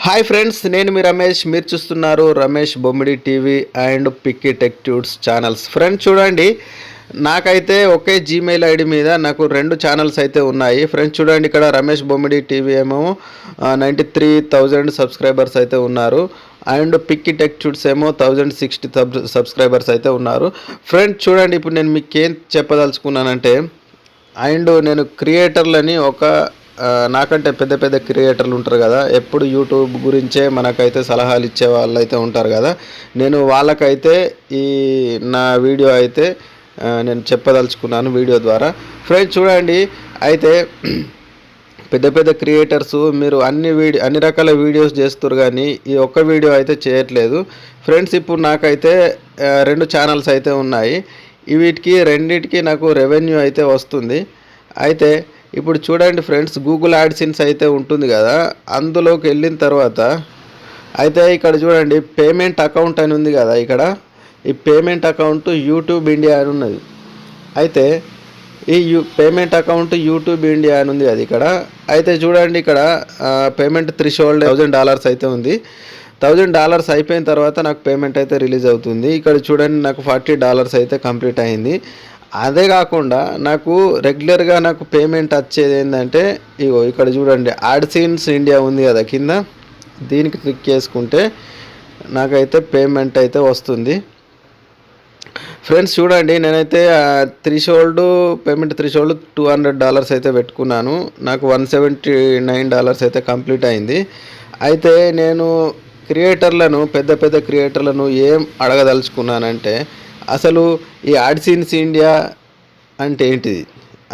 Hi friends, నేను మీ రమేష్. మీరు చూస్తున్నారు Ramesh Bommidi TV and Picky Tech Tuts channels. Friends చూడండి, నాకైతే ఒకే జీమెయిల్ ఐడి మీద నాకు 2 ఛానల్స్ అయితే ఉన్నాయి. ఫ్రెండ్స్ చూడండి, ఇక్కడ రమేష్ బొమ్మిడి టీవీ ఏమో 93,000 సబ్స్క్రైబర్స్ అయితే ఉన్నారు. అండ్ పిక్కీ టెక్ ట్యూట్స్ ఏమో 1060 సబ్స్క్రైబర్స్ అయితే ఉన్నారు. ఫ్రెండ్స్ చూడండి, ఇప్పుడు నేను మీకు ఏం చెప్పదలుచుకున్నానంటే, అండ్ నేను క్రియేటర్లని నాకంటే పెద్ద పెద్ద క్రియేటర్లు ఉంటారు కదా, ఎప్పుడు యూట్యూబ్ గురించే మనకైతే సలహాలు ఇచ్చే వాళ్ళు అయితే ఉంటారు కదా, నేను వాళ్ళకైతే నా వీడియో అయితే నేను చెప్పదలుచుకున్నాను వీడియో ద్వారా. ఫ్రెండ్స్ చూడండి, అయితే పెద్ద పెద్ద క్రియేటర్స్ మీరు అన్ని రకాల వీడియోస్ చేస్తారు, కానీ ఈ ఒక్క వీడియో అయితే చేయట్లేదు. ఫ్రెండ్స్ ఇప్పుడు నాకైతే 2 ఛానల్స్ అయితే ఉన్నాయి. వీటికి రెండింటికి నాకు రెవెన్యూ అయితే వస్తుంది. అయితే ఇప్పుడు చూడండి ఫ్రెండ్స్, గూగుల్ యాడ్సెన్స్ అయితే ఉంటుంది కదా, అందులోకి వెళ్ళిన తర్వాత అయితే ఇక్కడ చూడండి పేమెంట్ అకౌంట్ అని ఉంది కదా. ఇక్కడ ఈ పేమెంట్ అకౌంట్ యూట్యూబ్ ఇండియా అని ఉన్నది. అయితే ఈ పేమెంట్ అకౌంట్ యూట్యూబ్ ఇండియా అని ఉంది కదా ఇక్కడ. అయితే చూడండి, ఇక్కడ పేమెంట్ థ్రెషోల్డ్ $1000 అయితే ఉంది. $1000 అయిపోయిన తర్వాత నాకు పేమెంట్ అయితే రిలీజ్ అవుతుంది. ఇక్కడ చూడండి, నాకు $40 అయితే కంప్లీట్ అయింది. అదే కాకుండా నాకు రెగ్యులర్గా నాకు పేమెంట్ వచ్చేది ఏంటంటే, ఇక్కడ చూడండి యాడ్సెన్స్ ఇండియా ఉంది కదా కింద, దీనికి క్లిక్ చేసుకుంటే నాకైతే పేమెంట్ అయితే వస్తుంది. ఫ్రెండ్స్ చూడండి, నేనైతే పేమెంట్ థ్రెషోల్డ్ $200 అయితే పెట్టుకున్నాను. నాకు $179 అయితే కంప్లీట్ అయింది. అయితే నేను పెద్ద పెద్ద క్రియేటర్లను ఏం అడగదలుచుకున్నానంటే, అసలు ఈ యాడ్సెన్స్ ఇండియా అంటే ఏంటిది,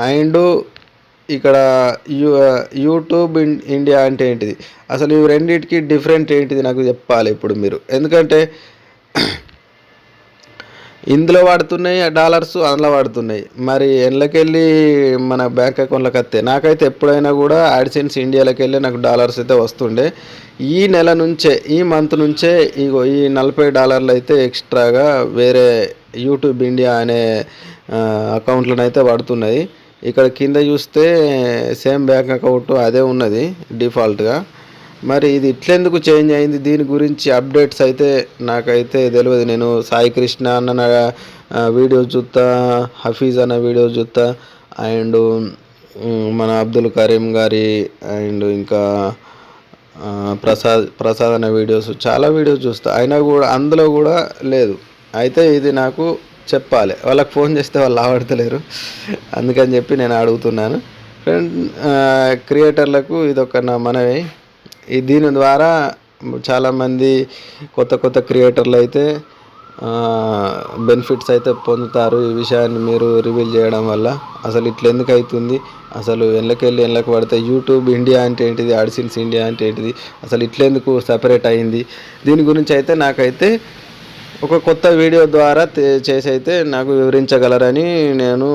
అండ్ ఇక్కడ యూట్యూబ్ ఇండియా అంటే ఏంటిది, అసలు ఇవి రెండింటికి డిఫరెంట్ ఏంటిది నాకు చెప్పాలి ఇప్పుడు మీరు. ఎందుకంటే ఇందులో వాడుతున్నాయి డాలర్స్, అందులో వాడుతున్నాయి, మరి ఎండ్లకెళ్ళి మన బ్యాంక్ అకౌంట్లోకి వస్తే నాకైతే ఎప్పుడైనా కూడా యాడ్సెన్స్ ఇండియాలోకి వెళ్ళి నాకు డాలర్స్ అయితే వస్తుండే. ఈ నెల నుంచే, ఈ మంత్ నుంచే ఈ $40 అయితే ఎక్స్ట్రాగా వేరే యూట్యూబ్ ఇండియా అనే అకౌంట్లను అయితే పడుతున్నాయి. ఇక్కడ కింద చూస్తే సేమ్ బ్యాంక్ అకౌంట్ అదే ఉన్నది డిఫాల్ట్గా. మరి ఇది ఇట్లెందుకు చేంజ్ అయింది, దీని గురించి అప్డేట్స్ అయితే నాకైతే తెలియదు. నేను సాయి కృష్ణ అన్న వీడియో చూస్తా, హఫీజ్ అన్న వీడియో చూస్తా, అండ్ మన అబ్దుల్ కరీం గారి, అండ్ ఇంకా ప్రసాద్ అన్న వీడియోస్, చాలా వీడియోస్ చూస్తా, అయినా కూడా అందులో కూడా లేదు. అయితే ఇది నాకు చెప్పాలి, వాళ్ళకి ఫోన్ చేస్తే వాళ్ళు ఆడతలేరు, అందుకని చెప్పి నేను అడుగుతున్నాను. ఫ్రెండ్ క్రియేటర్లకు ఇదొక నా మనవి. దీని ద్వారా చాలామంది కొత్త క్రియేటర్లు అయితే బెనిఫిట్స్ అయితే పొందుతారు. ఈ విషయాన్ని మీరు రివీల్ చేయడం వల్ల అసలు ఇట్లా ఎందుకు అవుతుంది, అసలు ఎళ్ళకి పడితే యూట్యూబ్ ఇండియా అంటే ఏంటిది, యాడ్సెన్స్ ఇండియా అంటే ఏంటిది, అసలు ఇట్లెందుకు సపరేట్ అయింది, దీని గురించి అయితే నాకైతే ఒక కొత్త వీడియో ద్వారా చేసి అయితే నాకు వివరించగలరని నేను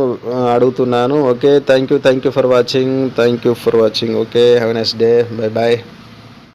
అడుగుతున్నాను. Okay, thank you for watching. Okay, have a nice day. Bye bye.